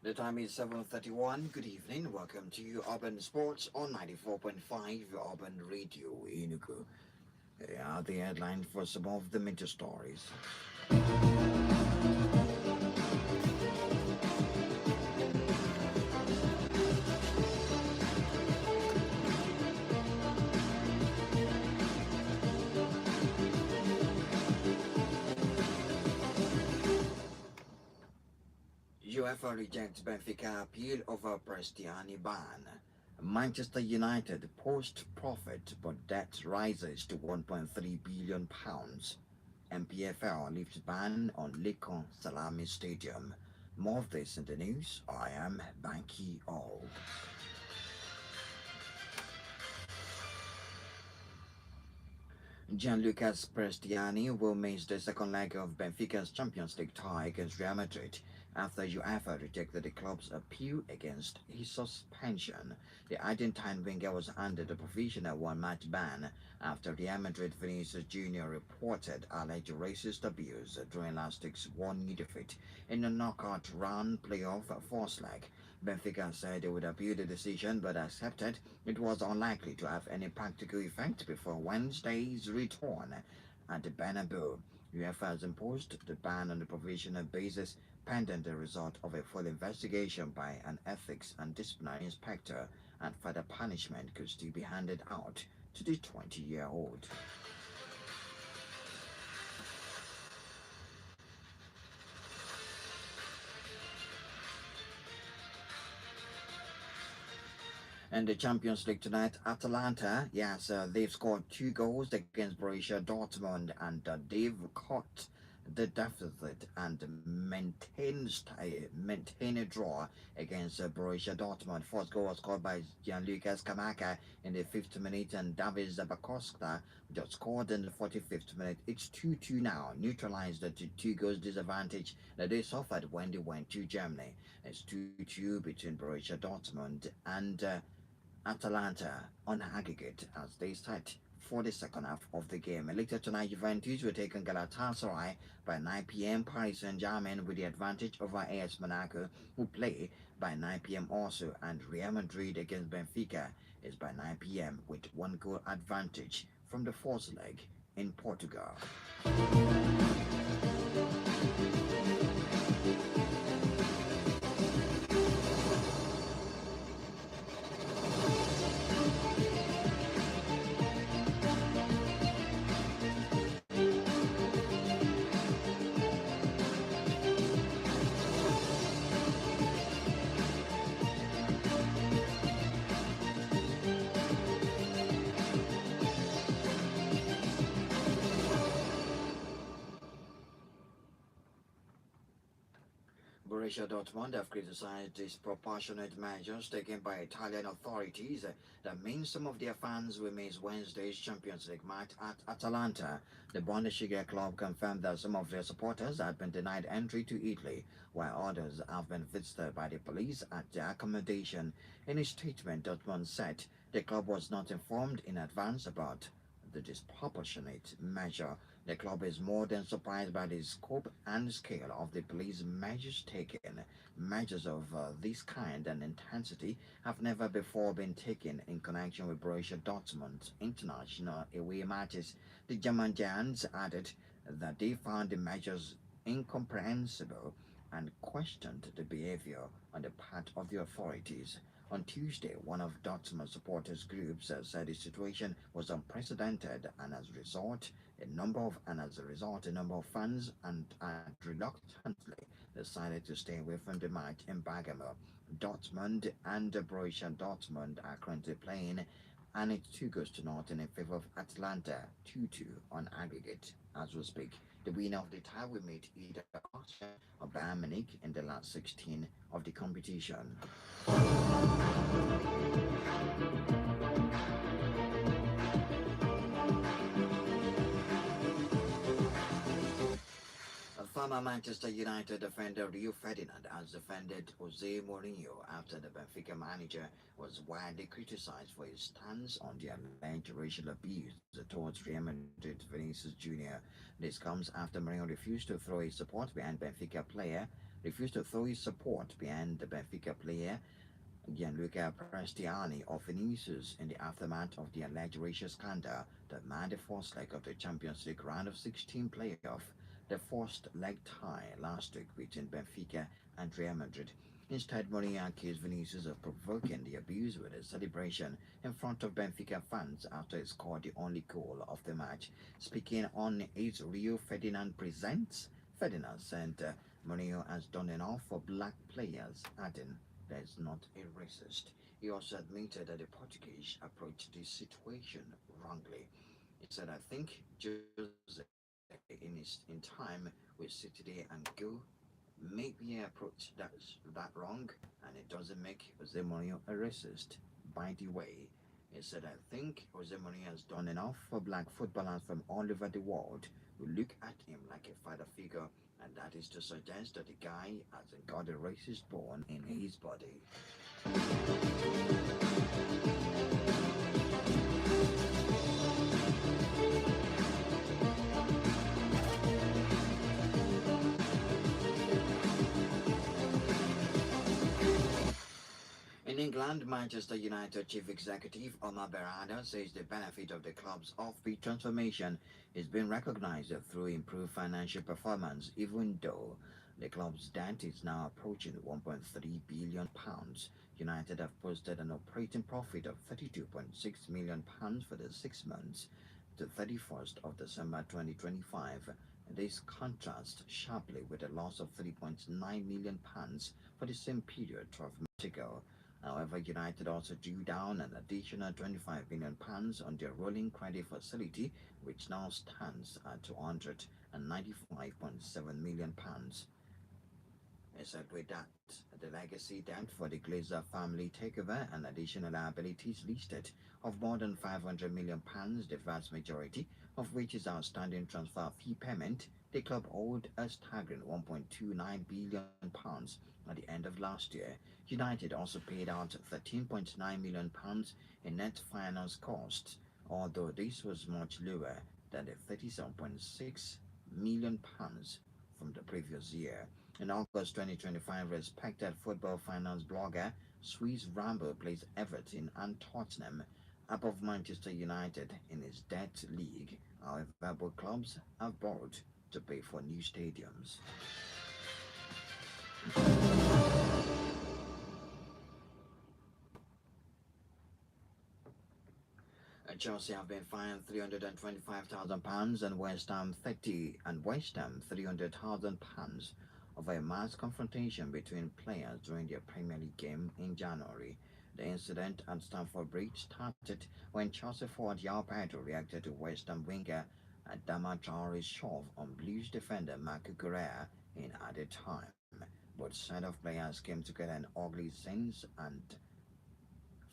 The time is 7:31. Good evening. Welcome to Urban Sports on 94.5 Urban Radio Enugu. Here are the headlines for some of the major stories. UEFA rejects Benfica appeal over Prestiani ban. Manchester United post profit but debt rises to £1.3 billion. MPFL lifts ban on Lekon Salami Stadium. More of this in the news. I am Banky O. Gianluca Prestiani will miss the second leg of Benfica's Champions League tie against Real Madrid after UEFA rejected the club's appeal against his suspension. The Argentine winger was under the provisional one-match ban after Real Madrid Vinicius Jr. reported alleged racist abuse during last week's 1-0 defeat in the knockout round playoff fourth leg. Benfica said they would appeal the decision but accepted it was unlikely to have any practical effect before Wednesday's return at the Bernabeu. UEFA has imposed the ban on the provisional basis pending the result of a full investigation by an ethics and disciplinary inspector, and further punishment could still be handed out to the 20-year-old. And the Champions League tonight, Atalanta, yes, they've scored 2 goals against Borussia Dortmund, and they've caught the deficit and maintain a draw against Borussia Dortmund. First goal was scored by Gianluca Scamacca in the 50th minute, and David Zabakoska just scored in the 45th minute. It's 2-2 now, neutralized the 2 goals disadvantage that they suffered when they went to Germany. It's 2-2 between Borussia Dortmund and Atalanta on aggregate as they start for the second half of the game. And later tonight, Juventus will take on Galatasaray by 9 p.m. Paris Saint-Germain with the advantage over AS Monaco, who play by 9 p.m. also, and Real Madrid against Benfica is by 9 p.m. with 1 goal advantage from the fourth leg in Portugal. Borussia Dortmund have criticized disproportionate measures taken by Italian authorities that means some of their fans will miss Wednesday's Champions League match at Atalanta. The Bundesliga club confirmed that some of their supporters had been denied entry to Italy, while others have been visited by the police at their accommodation. In a statement, Dortmund said the club was not informed in advance about the disproportionate measure. The club is more than surprised by the scope and scale of the police measures taken. Measures of this kind and intensity have never before been taken in connection with Borussia Dortmund's international away matches. The German giants added that they found the measures incomprehensible and questioned the behavior on the part of the authorities. On Tuesday, one of Dortmund supporters groups said the situation was unprecedented, and as a result, a number of fans and reluctantly decided to stay away from the match in Bergamo. Dortmund and Borussia Dortmund are currently playing, and it's 2 goals to nothing in favor of Atlanta, 2-2 on aggregate as we speak. The winner of the tie will meet either Arsenal or Bayern Munich in the last 16 of the competition. Former Manchester United defender Rio Ferdinand has defended Jose Mourinho after the Benfica manager was widely criticized for his stance on the alleged racial abuse towards Real Madrid Vinicius Jr. This comes after Mourinho refused to throw his support behind the Benfica player Gianluca Prestiani of Vinicius in the aftermath of the alleged racial scandal that marred the first leg of the Champions League round of 16 playoff, the first leg tie last week between Benfica and Real Madrid. Instead, Mourinho accused Vinicius of provoking the abuse with a celebration in front of Benfica fans after he scored the only goal of the match. Speaking on his Rio Ferdinand Presents, Ferdinand said Mourinho has done enough for black players, adding that is not a racist. He also admitted that the Portuguese approached this situation wrongly. He said, I think Jose in time will sit today and go, maybe I approached that wrong and it doesn't make Jose Mourinho a racist. By the way, he said, I think Jose Mourinho has done enough for black footballers from all over the world who look at him like a father figure, and that is to suggest that the guy hasn't got a racist bone in his body. In England, Manchester United chief executive Omar Berrada says the benefit of the club's offbeat transformation is being recognized through improved financial performance, even though the club's debt is now approaching £1.3 billion. United have posted an operating profit of £32.6 million for the 6 months to 31st of December 2025. This contrasts sharply with a loss of £3.9 million for the same period 12 months ago. However, United also drew down an additional £25 million on their rolling credit facility, which now stands at £295.7 million. Except with that, the legacy debt for the Glazer family takeover and additional liabilities listed of more than £500 million, the vast majority of which is outstanding transfer fee payment. The club owed a staggering £1.29 billion at the end of last year. United also paid out £13.9 million in net finance costs, although this was much lower than the £37.6 million from the previous year. In August 2025, respected football finance blogger Swiss Rambo placed Everton and Tottenham above Manchester United in his debt league. However, both clubs have borrowed to pay for new stadiums. Chelsea have been fined £325,000 and West Ham £300,000 over a mass confrontation between players during their Premier League game in January. The incident at Stamford Bridge started when Chelsea forward João Pedro reacted to West Ham winger Adama Traore's shove on Blues defender Marco Correa in added time. Both set of players came together in ugly scenes, and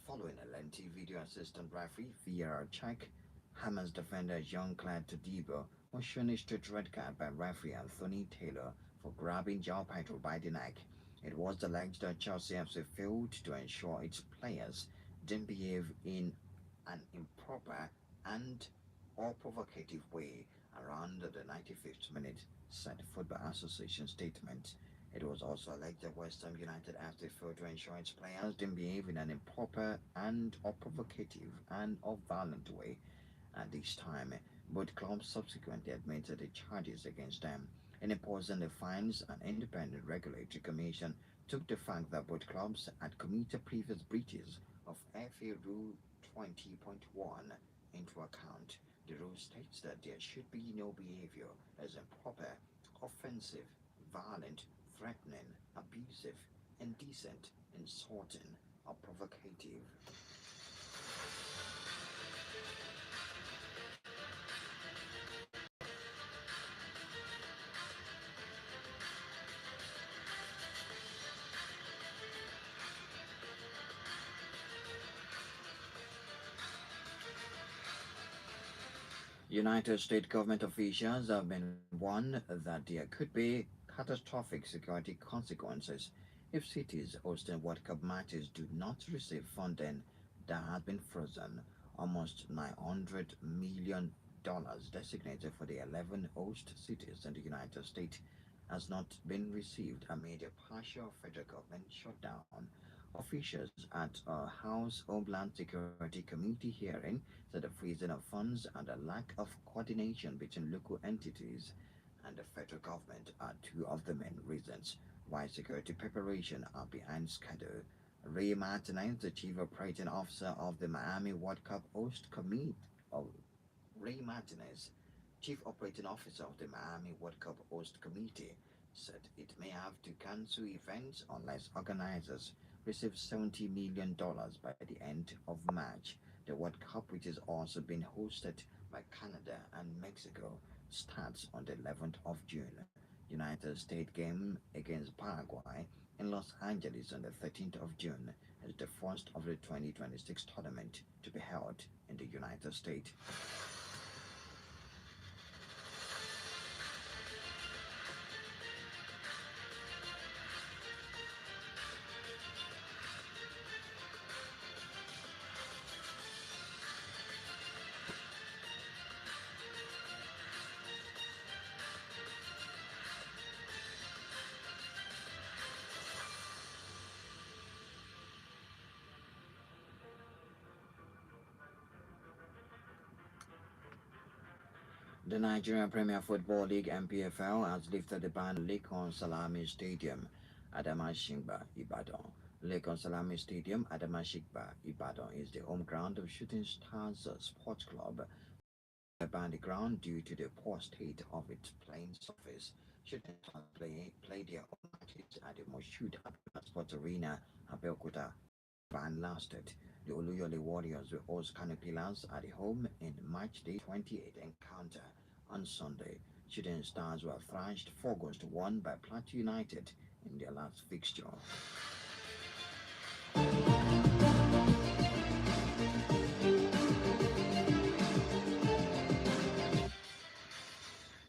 following a lengthy video assistant referee VAR check, Hammers defender Jean-Claude Todibo was shown a straight red card by referee Anthony Taylor for grabbing João Pedro by the neck. It was alleged that Chelsea FC failed to ensure its players didn't behave in an improper and or provocative way around the 95th minute, said the Football Association statement. It was also alleged that West Ham United FC failed to ensure its players didn't behave in an improper and or provocative and or violent way. At this time, both clubs subsequently admitted the charges against them. In imposing the fines, an independent regulatory commission took the fact that both clubs had committed previous breaches of FA Rule 20.1 into account. The rule states that there should be no behavior as improper, offensive, violent, threatening, abusive, indecent, insulting, or provocative. United States government officials have been warned that there could be catastrophic security consequences if cities hosting World Cup matches do not receive funding that has been frozen. Almost $900 million designated for the 11 host cities in the United States has not been received amid a partial federal government shutdown. Officials at a House Homeland Security Committee hearing said the freezing of funds and a lack of coordination between local entities and the federal government are two of the main reasons why security preparations are behind schedule. Ray Martinez, the chief operating officer of the Miami World Cup host committee, oh, Ray Martinez, chief operating officer of the Miami World Cup host committee, said it may have to cancel events unless organizers receive $70 million by the end of March. The World Cup, which is also being hosted by Canada and Mexico, starts on the 11th of June. United States game against Paraguay in Los Angeles on the 13th of June is the first of the 2026 tournament to be held in the United States. The Nigerian Premier Football League (NPFL) has lifted the ban on Lekon Salami Stadium, Adamashingba, Ibadan. Lekon Salami Stadium, Adamashingba, Ibadan is the home ground of Shooting Stars Sports Club. Banned the ground due to the poor state of its playing surface. Shooting Stars play their home matches at the Moshood Abiola Sports Arena, Abeokuta. Ban lasted. The Oluyole Warriors will host Canopilas at home in match day 28 encounter on Sunday. Shooting Stars were thrashed 4 goals to 1 by Plateau United in their last fixture.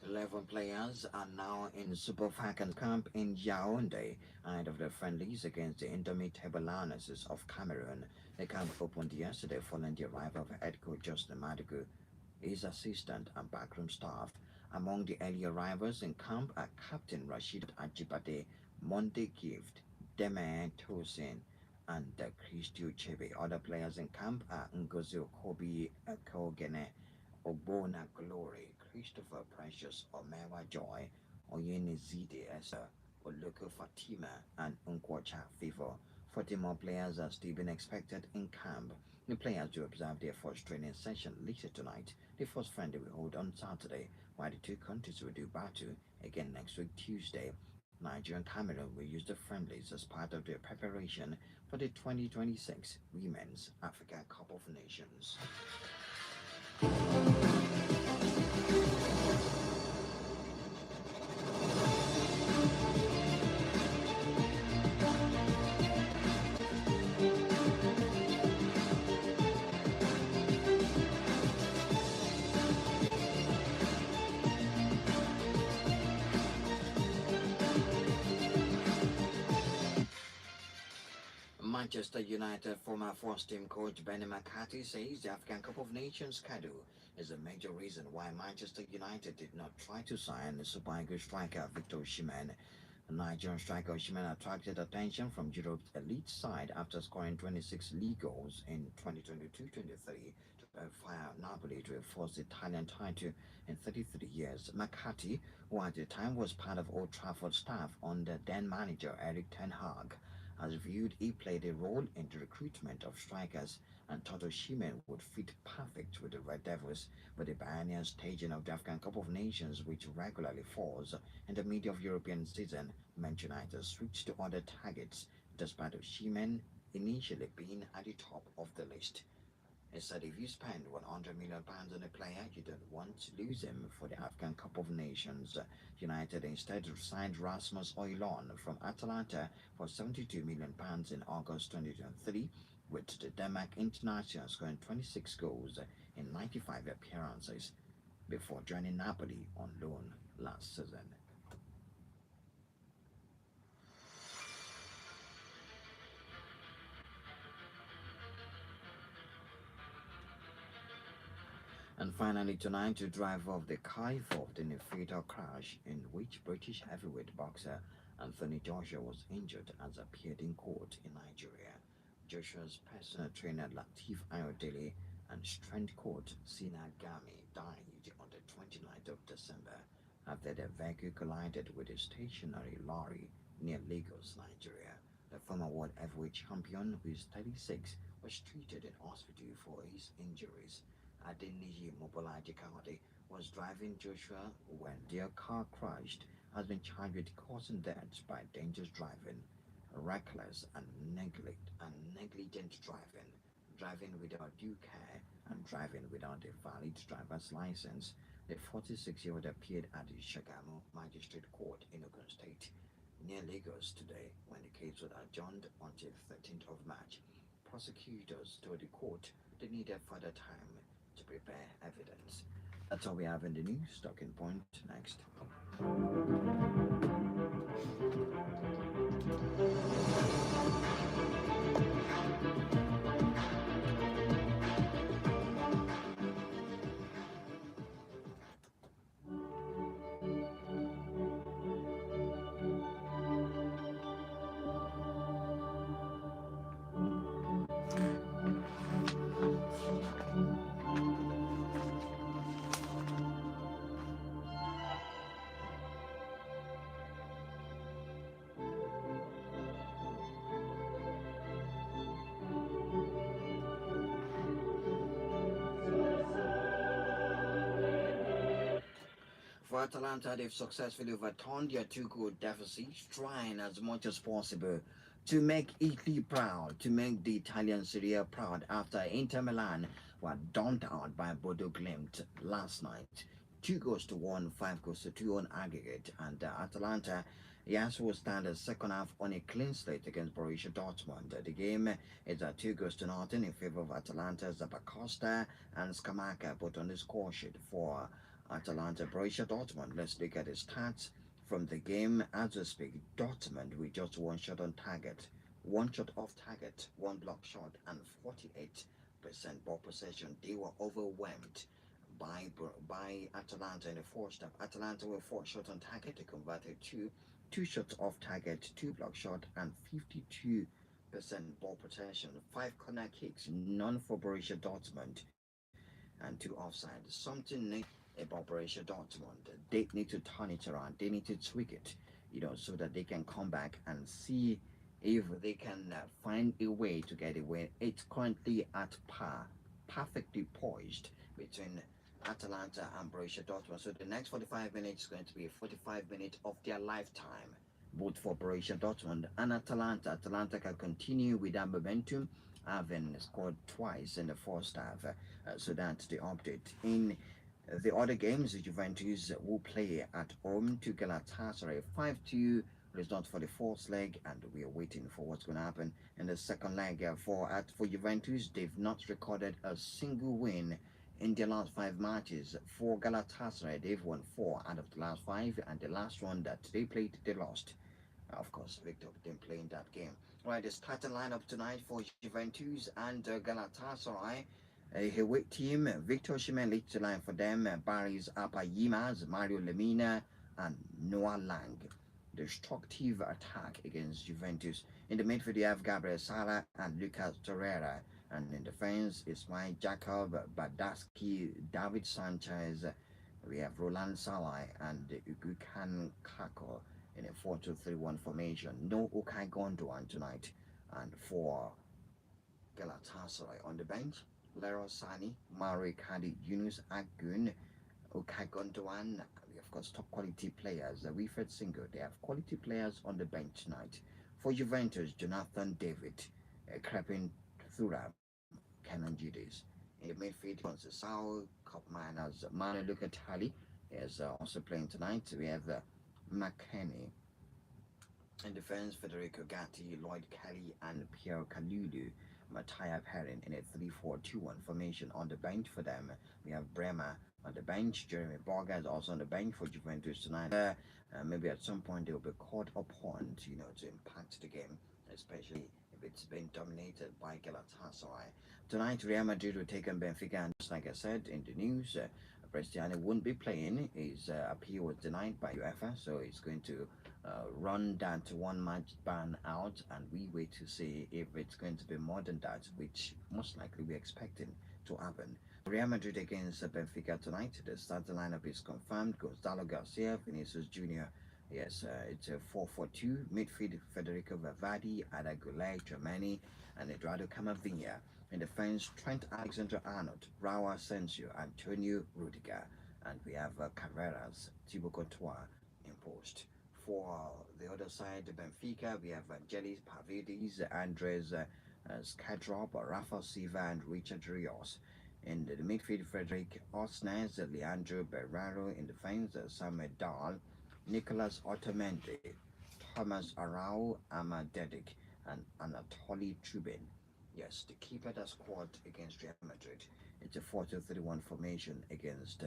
11 players are now in Super Falcons camp in Yaoundé ahead of the friendlies against the Indomitable Lionesses of Cameroon. The camp opened yesterday following the arrival of head coach Justin Madigu, his assistant and backroom staff. Among the early arrivals in camp are Captain Rashid Ajibade, Monday Gift, Deme Tosin, and Christy Uchebe. Other players in camp are Ngozi Okobi Ekogene, Ogbona Glory, Christopher Precious, Omewa Joy, Oyenizide Esther, Oluko Fatima, and Unkwacha Favor. 40 more players are still being expected in camp. The players will observe their first training session later tonight. The first friendly will hold on Saturday, while the two countries will do battle again next week Tuesday. Nigeria and Cameroon will use the friendlies as part of their preparation for the 2026 Women's Africa Cup of Nations. Manchester United former first team coach Benny McCarthy says the African Cup of Nations schedule is a major reason why Manchester United did not try to sign the Super Eagles striker Victor Osimhen. The Nigerian striker Osimhen attracted attention from Europe's elite side after scoring 26 league goals in 2022-23 to fire Napoli to enforce the Italian title in 33 years. McCarthy, who at the time was part of Old Trafford staff under then manager Eric Ten Hag, has viewed he played a role in the recruitment of strikers and thought Osimhen would fit perfect with the Red Devils, but the biennial staging of the African Cup of Nations, which regularly falls in the middle of European season, meant United switched to other targets, despite Osimhen initially being at the top of the list. He said if you spend £100 million on a player, you don't want to lose him for the African Cup of Nations. United instead signed Rasmus Højlund from Atalanta for £72 million in August 2023, with the Denmark international scoring 26 goals in 95 appearances. before joining Napoli on loan last season. And finally, tonight, to drive off the kite of the fatal crash in which British heavyweight boxer Anthony Joshua was injured as appeared in court in Nigeria. Joshua's personal trainer Latif Ayodele and strength coach Sina Gami died on the 29th of December after their vehicle collided with a stationary lorry near Lagos, Nigeria. The former world heavyweight champion, who is 36, was treated in hospital for his injuries. Adeniji Mobolaji Kawade was driving Joshua when their car crashed, has been charged with causing death by dangerous driving, reckless and negligent driving, driving without due care, and driving without a valid driver's license. The 46-year-old appeared at the Shagamu Magistrate Court in Ogun State, near Lagos today, when the case was adjourned until 13th of March. Prosecutors told the court they needed further time to prepare evidence. That's all we have in the news. Talking point next. For Atalanta, they've successfully overturned their two-goal deficit, trying as much as possible to make Italy proud, to make the Italian Serie A proud after Inter Milan were dumped out by Bodo Glimt last night. 2 goals to 1, 5 goals to 2 on aggregate, and Atalanta, yes, will stand the second half on a clean slate against Borussia Dortmund. The game is 2 goals to 0 in favor of Atalanta. Zapacosta and Scamacca put on the score sheet for Atalanta. Borussia Dortmund. Let's look at the stats from the game as we speak. Dortmund with just one shot on target, one shot off target, one block shot, and 48% ball possession. They were overwhelmed by Atalanta in the first half. Atalanta were 4 shots on target. They converted two shots off target, two block shot, and 52% ball possession. 5 corner kicks, none for Borussia Dortmund, and 2 offside. Something about Borussia Dortmund. They need to turn it around. They need to tweak it, so that they can come back and see if they can find a way to get a win. It's currently at par, perfectly poised between Atalanta and Borussia Dortmund. So the next 45 minutes is going to be a 45 minutes of their lifetime, both for Borussia Dortmund and Atalanta. Atalanta can continue with that momentum, having scored twice in the first half. So that's the update. In the other games, Juventus will play at home to Galatasaray. 5-2 result for the first leg, and we are waiting for what's going to happen in the second leg. For Juventus, they've not recorded a single win in their last 5 matches. For Galatasaray, they've won 4 out of the last 5, and the last one that they played, they lost. Of course, Victor didn't play in that game. Right, the starting lineup tonight for Juventus and Galatasaray. A heavyweight team. Victor Osimhen leads the line for them. Baris Apayimas, Mario Lemina, and Noah Lang. Destructive attack against Juventus. In the midfield, you have Gabriel Sala and Lucas Torreira. And in defense, Ismail Jacob, Badaski, David Sanchez. We have Roland Salah and Ugukan Kako in a 4-2-3-1 formation. No Okay Gondwan tonight. And for Galatasaray on the bench, Leroy Sani, Mari Kadi, Yunus Agun, Okay Gondwan. We have got top quality players. Wilfred Singo. They have quality players on the bench tonight. For Juventus, Jonathan David, Krepin Thuram, Kenan Judis. In the midfield, Sao Kopman as Manu Lucatali is also playing tonight. We have McKenny. In defense, Federico Gatti, Lloyd Kelly, and Pierre Kalulu. Mattia Perrin in a 3-4-2-1 formation. On the bench for them, we have Bremer on the bench. Jeremy Boga is also on the bench for Juventus tonight. Maybe at some point they will be called upon to, to impact the game, especially if it's been dominated by Galatasaray. Tonight, Real Madrid will take on Benfica, and just like I said in the news, Cristiano won't be playing. His appeal was denied by UEFA, so he's going to run that one match ban out, and we wait to see if it's going to be more than that, which most likely we're expecting to happen. Real Madrid against Benfica tonight. The starting lineup is confirmed. Gonzalo Garcia, Vinicius Jr. Yes, it's a 4-4-2. Midfield Federico Valverde, Ada Goulet, Germani, and Eduardo Camavinga. In defense, Trent Alexander-Arnold, Raul Asensio, Antonio Rudiger, and we have Carreras, Thibaut Courtois in post. For the other side, Benfica, we have Angelis Pavidis, Andres Skadrop, Rafa Silva, and Richard Rios. In the midfield, Frederic Osnes, Leandro Berraro. In defense, Samuel Dahl, Nicolas Otamendi, Thomas Arau, Amadedic, and Anatoly Trubin. Yes, the keeper that scored against Real Madrid. It's a 4-2-3-1 formation against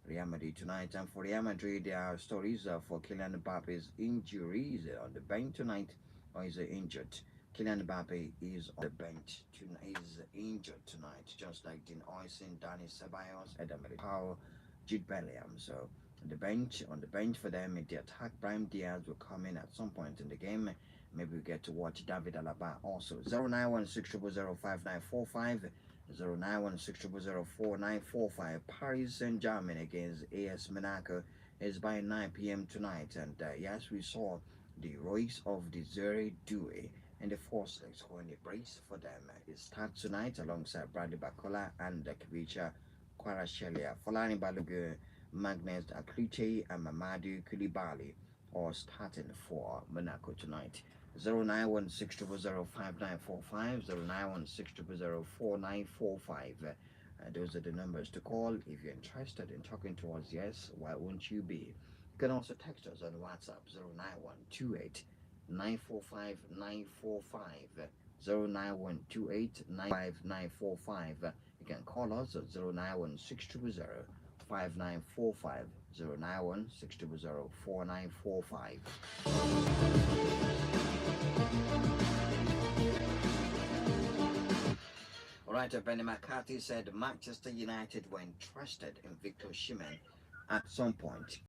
Real Madrid tonight. And for Real Madrid, there are stories for Kylian Mbappe's injuries on the bench tonight, or is injured. Kylian Mbappe is on the bench. Is injured tonight, just like Dean Oisin, Dani Ceballos, Eder Militao, Jude Bellingham. So on the bench for them in the attack, Brahim Diaz will come in at some point in the game. Maybe we get to watch David Alaba also. 09160005945, 09160004945. Paris Saint-Germain against AS Monaco is by 9 p.m. tonight. And yes, we saw the heroics of the Zere Doué and the Force Legs scoring a brace for them. It starts tonight alongside Bradley Bacola and Kavicha Kwarashelia. Folani Balogun, Magnus Akliche, and Mamadou Koulibaly are starting for Monaco tonight. 09160005945, 09160004945. Those are the numbers to call if you're interested in talking to us. Yes, why won't you be? You can also text us on WhatsApp 09128 945 945, 09128 945. You can call us at 0916000 5945, 0916000 4945. All right, Benny McCarthy said Manchester United were interested in Victor Osimhen at some point.